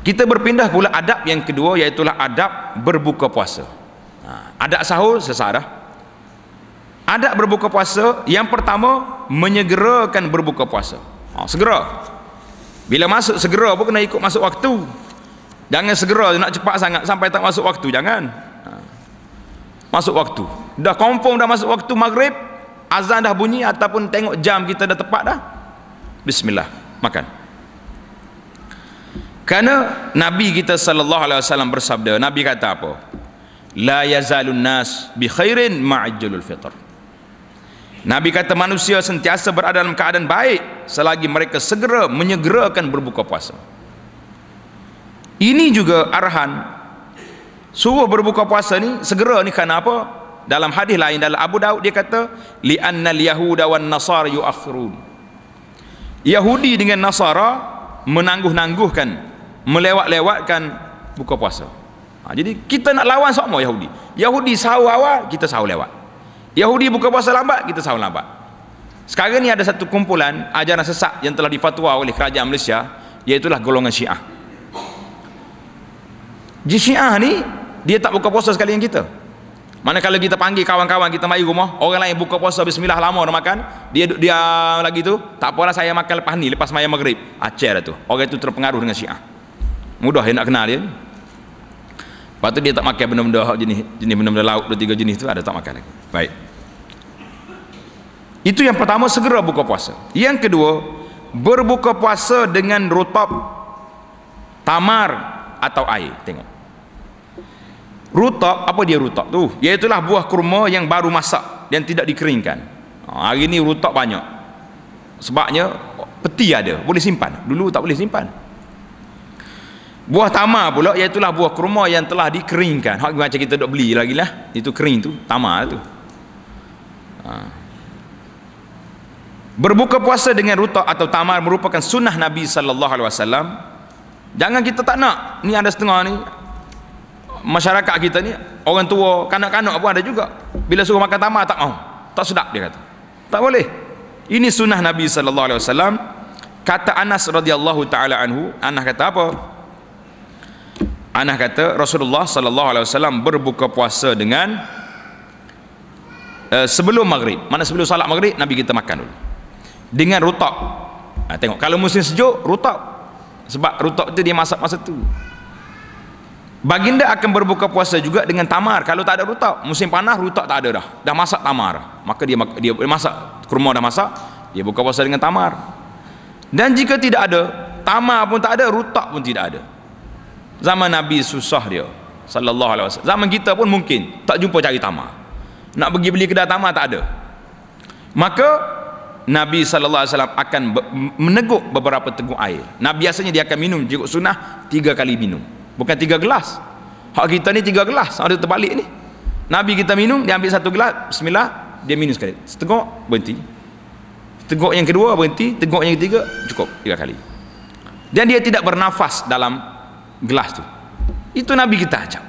Kita berpindah pula adab yang kedua, iaitulah adab berbuka puasa. Adab sahur sesaat dah. Adab berbuka puasa yang pertama, menyegerakan berbuka puasa. Segera. Bila masuk segera pun kena ikut masuk waktu. Jangan segera nak cepat sangat sampai tak masuk waktu, jangan. Masuk waktu. Dah confirm dah masuk waktu maghrib, azan dah bunyi ataupun tengok jam kita dah tepat dah. Bismillah, makan. Kerana Nabi kita sallallahu alaihi wasallam bersabda, Nabi kata apa? La yazalun nas bi khairin ma'ajjalul fitr. Nabi kata manusia sentiasa berada dalam keadaan baik selagi mereka segera menyegerakan berbuka puasa. Ini juga arahan suruh berbuka puasa ni segera ni kerana apa? Dalam hadis lain dalam Abu Daud dia kata li'annal yahuda wan nasara yu'akhirun. Yahudi dengan Nasara menangguh-nangguhkan, melewat-lewatkan buka puasa. Jadi kita nak lawan sama Yahudi. Yahudi sahur awal, kita sahur lewat. Yahudi buka puasa lambat, kita sahur lambat. Sekarang ni ada satu kumpulan ajaran sesat yang telah difatwa oleh kerajaan Malaysia, iaitulah golongan Syiah. Syiah ni dia tak buka puasa sekali yang kita. Manakala kita panggil kawan-kawan kita mari rumah, orang lain buka puasa bismillah lama dah makan, dia lagi tu tak apalah saya makan lepas ni, lepas sembahyang maghrib. Acer dah tu. Orang itu terpengaruh dengan Syiah. Mudah dia nak kenal dia. Lepas tu dia tak makan benda-benda jenis benda-benda lauk, 2-3 jenis tu ada tak makan lagi. Baik. Itu yang pertama, segera buka puasa. Yang kedua, berbuka puasa dengan rutab, tamar atau air. Tengok. Rutab, apa dia rutab tu? Iaitulah buah kurma yang baru masak dan tidak dikeringkan. Hari ni rutab banyak. Sebabnya peti ada, boleh simpan. Dulu tak boleh simpan. Buah tamar pula iaitulah buah kurma yang telah dikeringkan. Hak macam kita dok beli lagi lah. Itu kering tu, tamar tu. Berbuka puasa dengan rutab atau tamar merupakan sunnah Nabi sallallahu alaihi wasallam. Jangan kita tak nak. Ni ada setengah ni masyarakat kita ni, orang tua, kanak-kanak pun ada juga. Bila suruh makan tamar tak mau. Tak sedap dia kata. Tak boleh. Ini sunnah Nabi sallallahu alaihi wasallam. Kata Anas radhiyallahu taala anhu, Anas kata apa? Anas kata Rasulullah sallallahu alaihi wasallam berbuka puasa dengan sebelum maghrib. Mana sebelum salat maghrib Nabi kita makan dulu dengan rutab. Tengok kalau musim sejuk rutab, sebab rutab tu dia masak masa tu. Baginda akan berbuka puasa juga dengan tamar kalau tak ada rutab. Musim panas rutab tak ada dah masak tamar, maka dia masak kurma, dah masak, dia buka puasa dengan tamar. Dan jika tidak ada tamar pun tak ada, rutab pun tidak ada, zaman Nabi susah dia sallallahu alaihi wasallam. Zaman kita pun mungkin tak jumpa cari tamar, nak pergi beli kedai tamar tak ada. Maka Nabi sallallahu alaihi wasallam akan meneguk beberapa teguk air. Nabi biasanya dia akan minum ikut sunnah 3 kali minum, bukan 3 gelas. Hak kita ni 3 gelas, ada terbalik ni. Nabi kita minum, dia ambil 1 gelas, bismillah, dia minum sekali, seteguk berhenti, teguk yang kedua berhenti, teguk yang ketiga cukup 3 kali. Dan dia tidak bernafas dalam gelas tu. Itu Nabi kita ajak.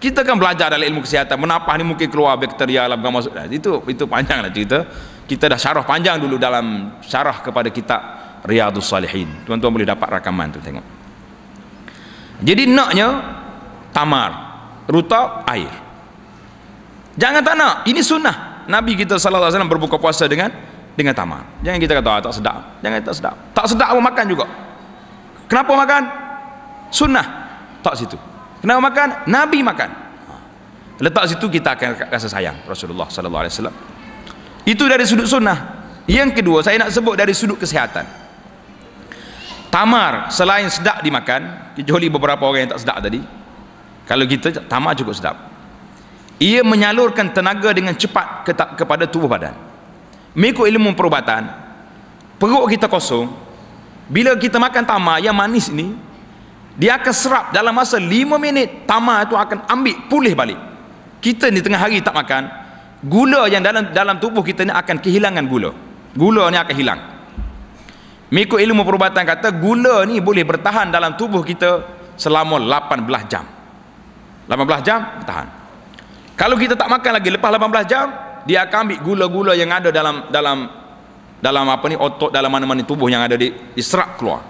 Kita kan belajar dalam ilmu kesihatan, menapah ni mungkin keluar bakteria lah, bukan masuk. Itu panjang lah cerita. Kita dah syarah panjang dulu dalam syarah kepada kitab Riyadhus Salihin. Tuan-tuan boleh dapat rakaman tu tengok. Jadi naknya tamar, rutab, air. Jangan tak nak. Ini sunnah Nabi kita sallallahu alaihi wasallam berbuka puasa dengan tamar. Jangan kita kata tak sedap. Jangan tak sedap. Tak sedap pun makan juga. Kenapa makan? Sunnah. Tak situ. Kenapa makan? Nabi makan. Letak situ kita akan rasa sayang Rasulullah sallallahu alaihi wasallam. Itu dari sudut sunnah. Yang kedua, saya nak sebut dari sudut kesihatan. Tamar selain sedap dimakan, kecuali beberapa orang yang tak sedap tadi, kalau kita tamar cukup sedap. Ia menyalurkan tenaga dengan cepat kepada tubuh badan. Mengikut ilmu perubatan, perut kita kosong, bila kita makan tamar yang manis ni, dia akan serap dalam masa 5 minit. Tamar itu akan ambil pulih balik. Kita ni tengah hari tak makan, gula yang dalam tubuh kita ni akan kehilangan gula. Gula ni akan hilang. Mengikut ilmu perubatan kata gula ni boleh bertahan dalam tubuh kita selama 18 jam. 18 jam bertahan. Kalau kita tak makan lagi lepas 18 jam, dia akan ambil gula-gula yang ada dalam apa ni, otot, dalam mana-mana tubuh yang ada diserap keluar.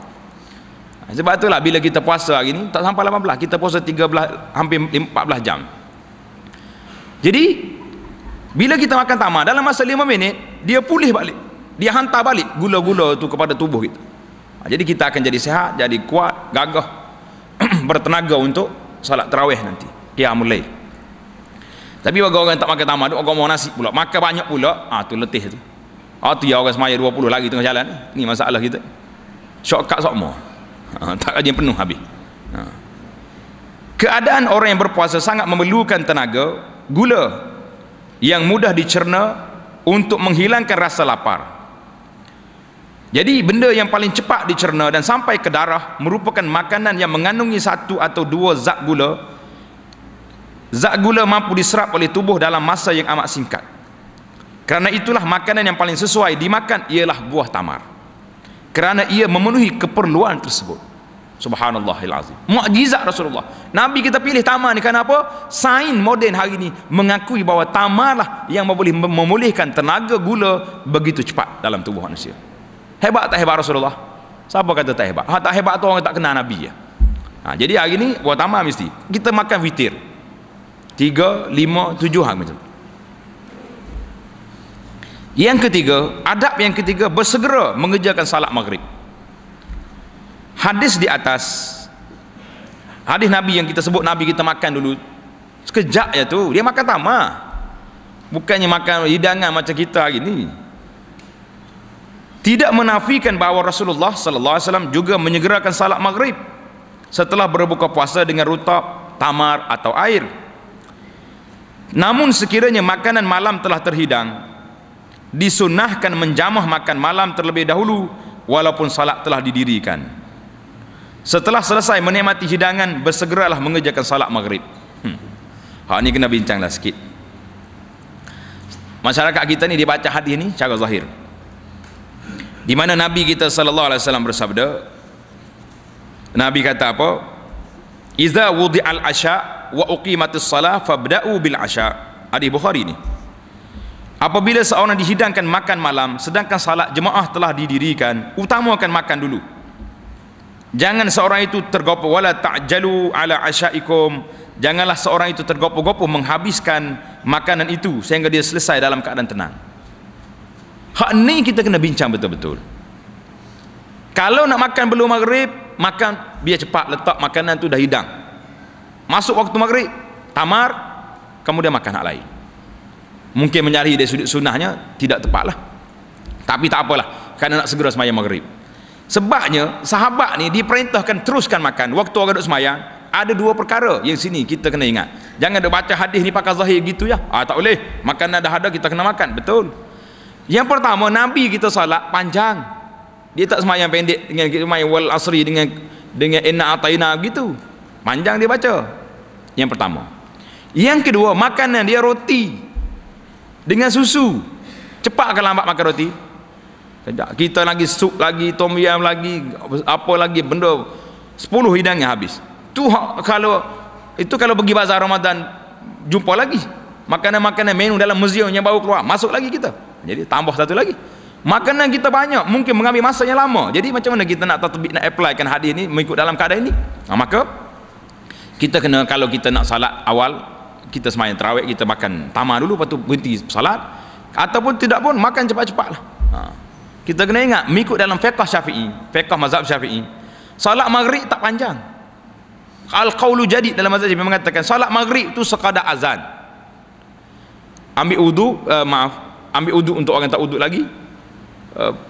Sebab itulah bila kita puasa hari ni tak sampai 18, kita puasa 13 hampir 14 jam. Jadi bila kita makan tamar dalam masa 5 minit dia pulih balik, dia hantar balik gula-gula tu kepada tubuh kita. Jadi kita akan jadi sihat, jadi kuat, gagah, bertenaga untuk salat tarawih nanti, qiyamul lail. Tapi bagi orang tak makan tamar, orang mau nasi pula, makan banyak pula, tu letih tu. Tu ya orang semaya 20 lagi tengah jalan ni masalah kita. Shortcut semua. Tak ada yang penuh habis. Keadaan orang yang berpuasa sangat memerlukan tenaga, gula yang mudah dicerna untuk menghilangkan rasa lapar. Jadi benda yang paling cepat dicerna dan sampai ke darah merupakan makanan yang mengandungi 1 atau 2 zat gula. Zat gula mampu diserap oleh tubuh dalam masa yang amat singkat. Kerana itulah makanan yang paling sesuai dimakan ialah buah tamar, kerana ia memenuhi keperluan tersebut. Subhanallahil azim. Mukjizat Rasulullah. Nabi kita pilih tamar ni kerana apa? Sains moden hari ni mengakui bahawa tamarlah yang boleh memulihkan tenaga gula begitu cepat dalam tubuh manusia. Hebat tak hebat Rasulullah? Siapa kata tak hebat? Tak hebat tu orang tak kenal Nabi ya. Jadi hari ni buah tamar mesti. Kita makan witir 3, 5, 7 hari macam tu. Yang ketiga, adab yang ketiga, bersegera mengerjakan salat maghrib. Hadis di atas, hadis Nabi yang kita sebut, Nabi kita makan dulu sekejap je tu, dia makan tamar, bukannya makan hidangan macam kita hari ni. Tidak menafikan bahawa Rasulullah sallallahu alaihi wasallam juga menyegerakan salat maghrib setelah berbuka puasa dengan rutab, tamar atau air. Namun sekiranya makanan malam telah terhidang, disunnahkan menjamah makan malam terlebih dahulu walaupun salat telah didirikan. Setelah selesai menikmati hidangan, bersegeralah mengerjakan salat maghrib. Ni kena bincanglah sikit. Masyarakat kita ni dia baca hadis ni cara zahir, di mana Nabi kita sallallahu alaihi wasallam bersabda, Nabi kata apa? Iza wudi'al asya wa uqimatis salah fabda'u bil asya. Hadis Bukhari ni. Apabila seorang dihidangkan makan malam sedangkan salat jemaah telah didirikan, utamakan makan dulu. Jangan seorang itu tergopoh, wala ta'jalu ala asyaikum. Janganlah seorang itu tergopoh-gopoh menghabiskan makanan itu sehingga dia selesai dalam keadaan tenang. Hak ni kita kena bincang betul-betul. Kalau nak makan belum maghrib, makan biar cepat, letak makanan tu dah hidang. Masuk waktu maghrib, tamar, kemudian makan hak lain. Mungkin mencari dari sudut sunnahnya tidak tepatlah, tapi tak apalah, kerana nak segera sembahyang maghrib. Sebabnya sahabat ni diperintahkan teruskan makan waktu orang duduk sembahyang. Ada 2 perkara yang sini kita kena ingat. Jangan duk baca hadis ni pakai zahir gitu ya. Tak boleh, makanan dah ada kita kena makan. Betul. Yang pertama, Nabi kita salat panjang. Dia tak sembahyang pendek dengan main wal asri dengan inna ataina gitu. Panjang dia baca. Yang pertama. Yang kedua, makanan dia roti dengan susu. Cepat ke lambat makan roti? Kita lagi sup lagi, tom yam lagi, apa lagi benda 10 hidangan habis. Kalau pergi bazar Ramadan jumpa lagi makanan-makanan menu dalam museum yang baru keluar, masuk lagi kita. Jadi tambah satu lagi. Makanan kita banyak, mungkin mengambil masa yang lama. Jadi macam mana kita nak tatbik, nak applykan hadis ni mengikut dalam keadaan ini? Maka kita kena, kalau kita nak salat awal, kita sembahyang tarawih, kita makan tamar dulu, lepas tu berhenti salat. Ataupun tidak pun makan cepat-cepatlah. Kita kena ingat mengikut dalam fiqh Syafi'i, fiqh mazhab Syafi'i, salat maghrib tak panjang. Al-qaulu jadid dalam mazhab Syafi'i mengatakan salat maghrib tu sekadar azan. Ambil wudu, ambil wudu untuk orang tak wudu lagi,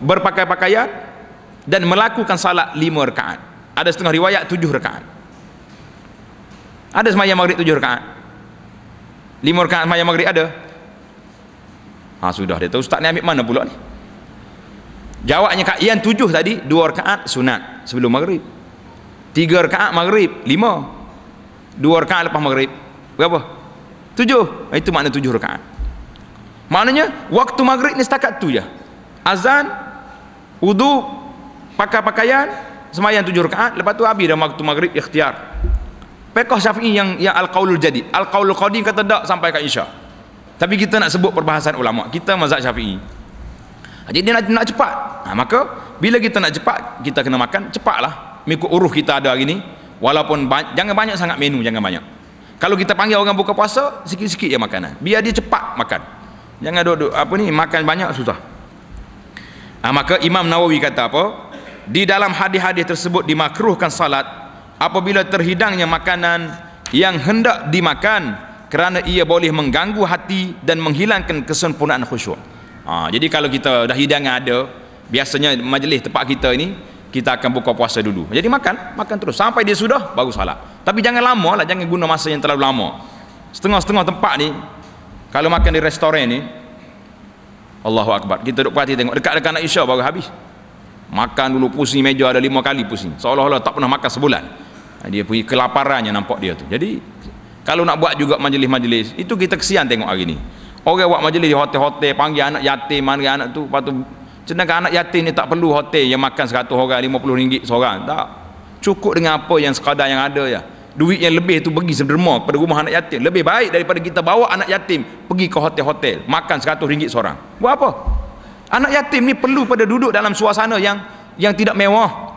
berpakaian dan melakukan salat 5 rakaat. Ada setengah riwayat 7 rakaat. Ada sembahyang maghrib 7 rakaat. 5 rakaat sembahyang maghrib ada. Sudah dia tahu ustaz ni ambil mana pula ni? Jawabnya yang 7 tadi 2 rakaat sunat sebelum maghrib, 3 rakaat maghrib, 5, 2 rakaat lepas maghrib, berapa? 7. Itu makna 7 rakaat. Maknanya waktu maghrib ni setakat tu je. Azan, wudu, pakai pakaian, sembahyang 7 rakaat, lepas tu habis dah waktu maghrib ikhtiar. Fiqh Syafi'i yang al-qaulul jadid. Al-qaulul qadim kata tak sampai ke Isya. Tapi kita nak sebut perbahasan ulama, kita mazhab Syafi'i. Jadi dia nak cepat. Maka bila kita nak cepat, kita kena makan cepatlah. mengikut uruf kita ada hari ni, walaupun jangan banyak sangat menu, jangan banyak. Kalau kita panggil orang buka puasa, sikit-sikit je makanan, biar dia cepat makan. Jangan duduk makan banyak, susah. Maka Imam Nawawi kata apa? Di dalam hadis-hadis tersebut dimakruhkan salat apabila terhidangnya makanan yang hendak dimakan, kerana ia boleh mengganggu hati dan menghilangkan kesempurnaan khusyuk. Jadi kalau kita dah hidangan ada, biasanya majlis tempat kita ini, kita akan buka puasa dulu. Jadi makan terus sampai dia sudah baru salat. Tapi jangan lama lah, jangan guna masa yang terlalu lama. Setengah-setengah tempat ni, kalau makan di restoran ni, Allahu Akbar, kita duduk perhati tengok, dekat-dekat nak isya baru habis. Makan dulu pusing meja ada 5 kali pusing, seolah-olah tak pernah makan sebulan. Dia punya kelaparannya nampak dia tu. Jadi kalau nak buat juga majlis-majlis, itu kita kesian tengok hari ni. Orang buat majlis di hotel-hotel, panggil anak yatim, panggil anak tu, lepas tu sedangkan anak yatim ni tak perlu hotel yang makan 100 orang RM50 seorang. Tak, cukup dengan apa yang sekadar yang ada ya. Duit yang lebih tu pergi sederma kepada rumah anak yatim, lebih baik daripada kita bawa anak yatim pergi ke hotel-hotel makan RM100 seorang. Buat apa? Anak yatim ni perlu pada duduk dalam suasana yang tidak mewah,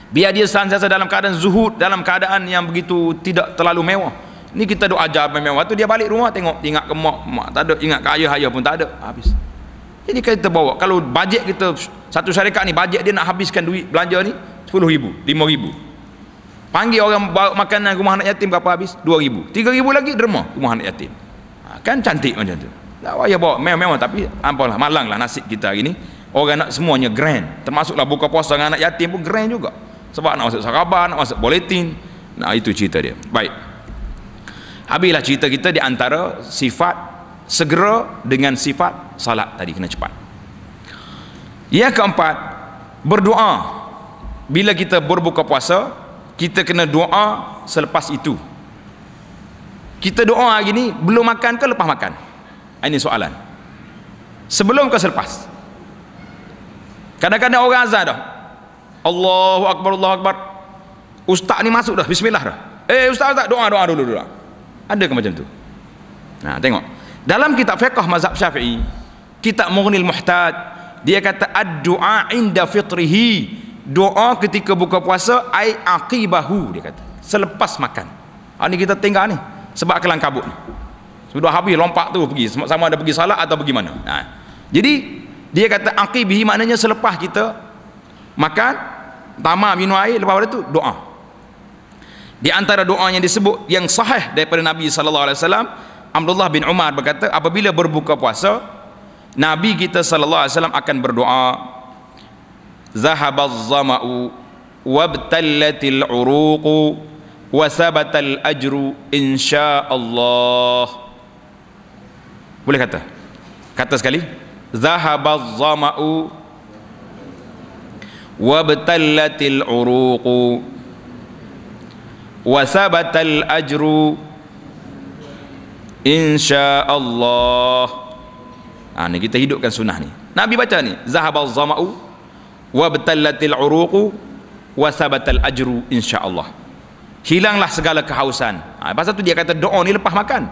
biar dia sentiasa dalam keadaan zuhud, dalam keadaan yang begitu tidak terlalu mewah. Ni kita duk ajar mewah tu, dia balik rumah tengok, ingat ke mak tak ada, ingat ke ayah pun tak ada, habis. Jadi kita bawa, kalau bajet kita, satu syarikat ni bajet dia nak habiskan duit belanja ni RM10,000, RM5,000. Panggil orang bawa makanan rumah anak yatim berapa habis? RM2,000, RM3,000 lagi derma rumah anak yatim. Kan cantik macam tu. Tak payah bawa mewah-mewah, tapi apalah, malang lah nasib kita hari ni. Orang nak semuanya grand, termasuklah buka puasa dengan anak yatim pun grand juga, sebab nak masuk sarabah, nak masuk buletin. Nah, itu cerita dia. Baik, habislah cerita kita di antara sifat segera dengan sifat salat tadi, kena cepat. Yang keempat, berdoa. Bila kita berbuka puasa, kita kena doa selepas itu. Kita doa hari ni belum makan ke lepas makan? Ini soalan. Sebelum ke selepas? Kadang-kadang orang azan dah, Allahu Akbar, Allahu Akbar, ustaz ni masuk dah, bismillah dah. Ustaz doa dulu. Ada ke macam tu? Nah, tengok dalam kitab fiqh mazhab Syafi'i, kitab Mughnil Muhtaj, dia kata ad-du'a inda fitrihi, doa ketika buka puasa, ai aqibahu, dia kata selepas makan. Ini kita tinggal ni sebab kelang kabut ni, sudah habis lompat tu pergi, sama ada pergi salat atau pergi mana. Jadi dia kata aqibihi, maknanya selepas kita makan, tamak minum air, lepas itu doa. Di antara doa yang disebut yang sahih daripada Nabi SAW, Abdullah bin Umar berkata, apabila berbuka puasa, Nabi kita SAW akan berdoa, zahabaz zama'u wabtallatil uruqu wasabatal ajru insyaallah. Boleh kata sekali, zahabaz zama'u wabtallatil uruqu wasabatal ajru insyaallah. Ni kita hidupkan sunnah ni. Nabi baca ni, zahabaz zama'u wabtallatil uruqu wasabatal ajru insyaallah. Hilanglah segala kehausan. Pasal tu dia kata doa ni lepas makan.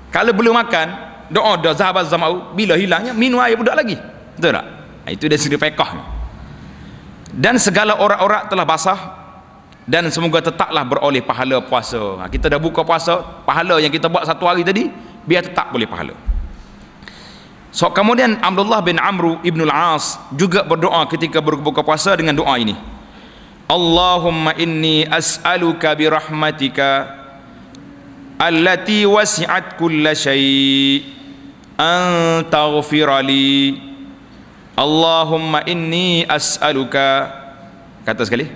Kalau belum makan, doa dah zahabaz zama'u, bila hilangnya minum air pun tak lagi. Betul tak? Itu dari segi fiqh. Dan segala orak-orak telah basah, dan semoga tetaplah beroleh pahala puasa. Kita dah buka puasa, pahala yang kita buat satu hari tadi biar tetap boleh pahala. So kemudian Abdullah bin Amr ibn al-As juga berdoa ketika berbuka puasa dengan doa ini, Allahumma inni as'aluka bi rahmatika allati wasi'at kulla syai' an taghfira li. Allahumma inni as'aluka, kata sekali,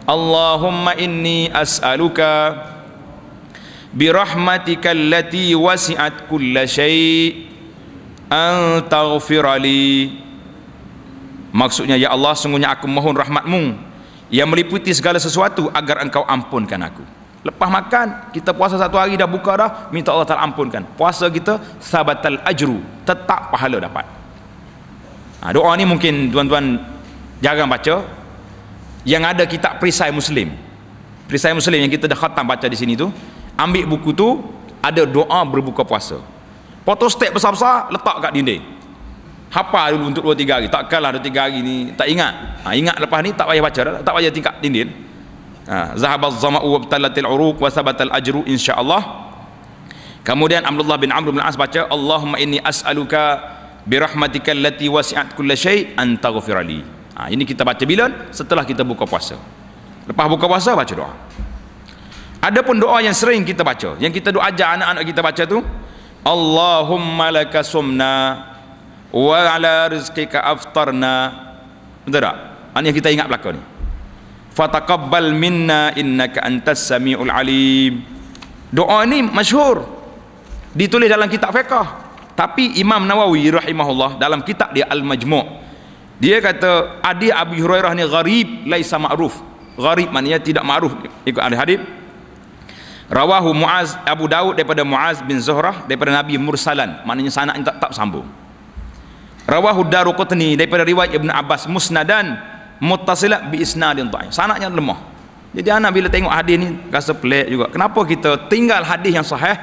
Allahumma inni as'aluka bi rahmatika allati wasi'at kulla syai' an taghfira li. Maksudnya, ya Allah, sungguhnya aku mohon rahmatmu yang meliputi segala sesuatu agar engkau ampunkan aku. Lepas makan, kita puasa satu hari dah, buka dah, minta Allah Ta'ala ampunkan. Puasa kita sabatal ajru, tetap pahala dapat. Doa ni mungkin tuan-tuan jarang baca. Yang ada kitab Perisai Muslim yang kita dah khatam baca di sini tu, ambil buku tu, ada doa berbuka puasa, photostat besar-besar letak kat dinding. hafal dulu untuk 2-3 hari. Takkanlah 2-3 hari ni tak ingat. Ingat lepas ni tak payah baca dah, tak payah tingkat dinding. Zahabaz zama'u wa btalatil uruq wa sabatal ajru insyaallah. Kemudian Abdullah bin Amr bin As baca, Allahumma inni as'aluka birahmatika allati wasi'at kulla syai' an taghfirali. Ini kita baca bila? Setelah kita buka puasa. Lepas buka puasa baca doa. Adapun doa yang sering kita baca, yang kita doa ajar anak-anak kita baca tu, Allahumma laka sumna wa ala rizqika aftarna. Betul tak? Ini yang kita ingat belakang ni. Fataqabbal minna innaka antas samiul alim. Doa ni masyhur, ditulis dalam kitab fiqh. Tapi Imam Nawawi rahimahullah dalam kitab dia Al-Majmu', dia kata adik Abi Hurairah ni gharib laisa ma'ruf. Gharib maknanya tidak ma'ruf ikut ahli hadis. Rawahu Muaz, Abu Daud daripada Muaz bin Zuhrah daripada Nabi mursalan, maknanya sanadnya tak sambung. Rawahu Daruqutni daripada riwayat Ibn Abbas musnadan muttasilat bi isnadin dhaif, sanadnya lemah. Jadi anak bila tengok hadis ni rasa pelik juga, kenapa kita tinggal hadis yang sahih,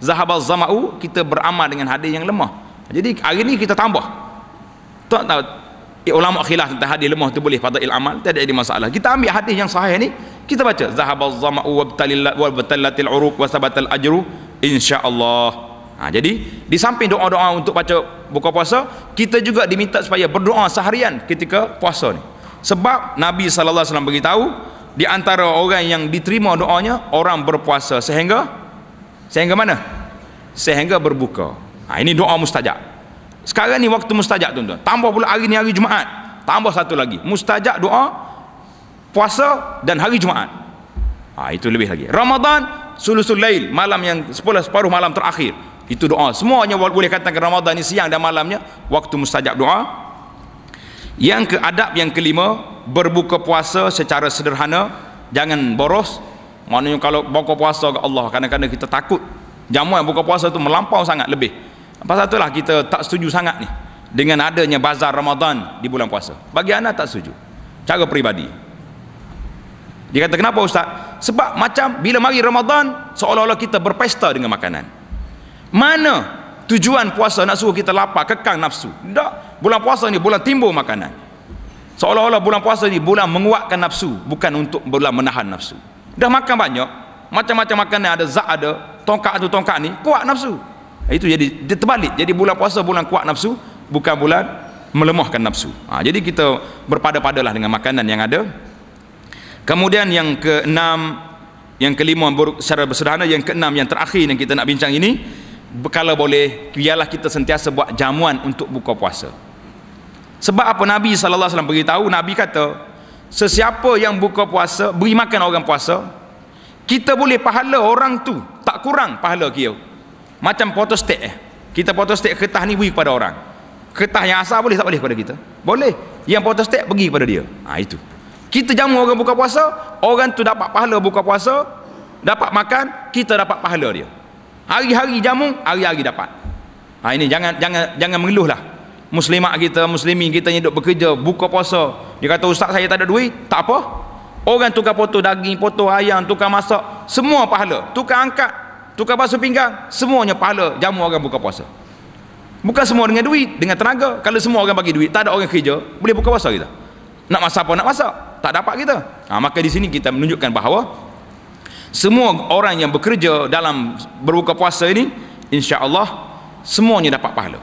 zahabaz zama'u, kita beramal dengan hadis yang lemah. Jadi hari ni kita tambah, tak tahu ulama khilaf tentang hadis lemah tu boleh fadail amal, tak ada masalah. Kita ambil hadis yang sahih ni, kita baca zahabaz zama'u wa btalatil uruq wa sabatal ajru insyaallah. Jadi di samping doa-doa untuk baca buka puasa, kita juga diminta supaya berdoa seharian ketika puasa ni. Sebab Nabi sallallahu alaihi wasallam beritahu, di antara orang yang diterima doanya orang berpuasa sehingga mana? Sehingga berbuka. Ini doa mustajab. Sekarang ni waktu mustajab tuan-tuan. Tambah pula hari ni hari Jumaat. Tambah satu lagi. Mustajab doa puasa dan hari Jumaat. Itu lebih lagi. Ramadan sulusul lail, malam yang separuh malam terakhir. Itu doa. Semuanya boleh katakan Ramadan ni siang dan malamnya waktu mustajab doa. Yang adab yang kelima, berbuka puasa secara sederhana, jangan boros. Maknanya kalau buka puasa ke Allah, kadang-kadang kita takut jamuan buka puasa tu melampau sangat lebih. Pasal itulah kita tak setuju sangat ni dengan adanya bazar Ramadan di bulan puasa. Bagi anak tak setuju. Cara peribadi. Dia kata, kenapa Ustaz? Sebab macam bila mari Ramadan seolah-olah kita berpesta dengan makanan. Mana tujuan puasa nak suruh kita lapar, kekang nafsu? Tak. Bulan puasa ni bulan timbul makanan. Seolah-olah bulan puasa ni bulan menguatkan nafsu, bukan untuk bulan menahan nafsu. Dah makan banyak, macam-macam makanan ada zat ada, tongkat tu tongkat ni kuat nafsu. Itu jadi dia terbalik. Jadi bulan puasa bulan kuat nafsu, bukan bulan melemahkan nafsu. Jadi kita berpada-padalah dengan makanan yang ada. Kemudian yang keenam, yang kelima secara bersederhana, yang keenam yang terakhir yang kita nak bincang ini, kalau boleh biarlah kita sentiasa buat jamuan untuk buka puasa. Sebab apa Nabi sallallahu alaihi wasallam beritahu, Nabi kata sesiapa yang buka puasa beri makan orang puasa, kita boleh pahala orang tu tak kurang pahala kita. Macam photostat kita photostat kertas ni beri kepada orang, kertas yang asal boleh tak boleh kepada kita? Boleh. Yang photostat pergi kepada dia. Itu kita jamu orang buka puasa, orang tu dapat pahala buka puasa, dapat makan, kita dapat pahala dia. Hari-hari jamu, hari-hari dapat. Ini jangan mengeluhlah. Muslimat kita, muslimin kita yang duduk bekerja buka puasa, dia kata ustaz saya tak ada duit, tak apa. Orang tukar potong daging, potong ayam, tukar masak, semua pahala. Tukar angkat, tukar basuh pinggang, semuanya pahala jamu orang buka puasa. Bukan semua dengan duit, dengan tenaga. Kalau semua orang bagi duit, tak ada orang kerja, boleh buka puasa kita? Nak masak apa nak masak? Tak dapat kita. Maka di sini kita menunjukkan bahawa semua orang yang bekerja dalam berbuka puasa ini, insya-Allah semuanya dapat pahala.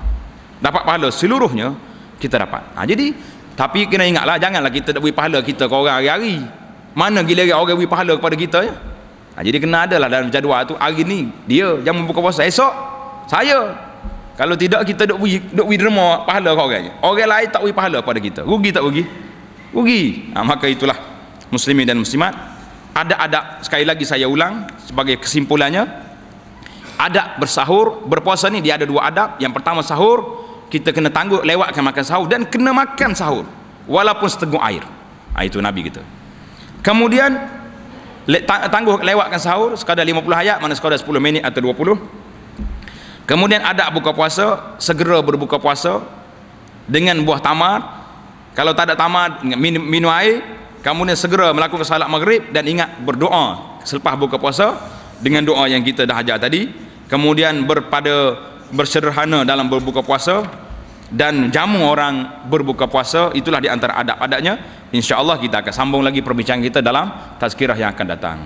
Dapat pahala seluruhnya kita dapat. Jadi tapi kena ingatlah, janganlah kita nak beri pahala kita ke orang hari-hari. Mana gila orang beri pahala kepada kita ya? Jadi kena adalah dalam jadual tu, hari ni dia jam buka puasa, esok saya. Kalau tidak kita duk beri derma pahala ke orang. Orang lain tak beri pahala pada kita. Rugi tak rugi? Rugi. Maka itulah muslimin dan muslimat, adab-adab, sekali lagi saya ulang sebagai kesimpulannya, adab bersahur, berpuasa ni dia ada dua adab. Yang pertama sahur, kita kena tangguh lewatkan makan sahur dan kena makan sahur walaupun setengah air. Itu Nabi kita. Kemudian tangguh lewatkan sahur sekadar 50 ayat, mana sekadar 10 minit atau 20. Kemudian adab buka puasa, segera berbuka puasa dengan buah tamar. Kalau tak ada tamar, minum air. Kemudian segera melakukan salat maghrib dan ingat berdoa selepas buka puasa dengan doa yang kita dah ajar tadi. Kemudian bersederhana dalam berbuka puasa. dan jamu orang berbuka puasa, itulah di antara adab-adabnya. Insya Allah kita akan sambung lagi perbincangan kita dalam tazkirah yang akan datang.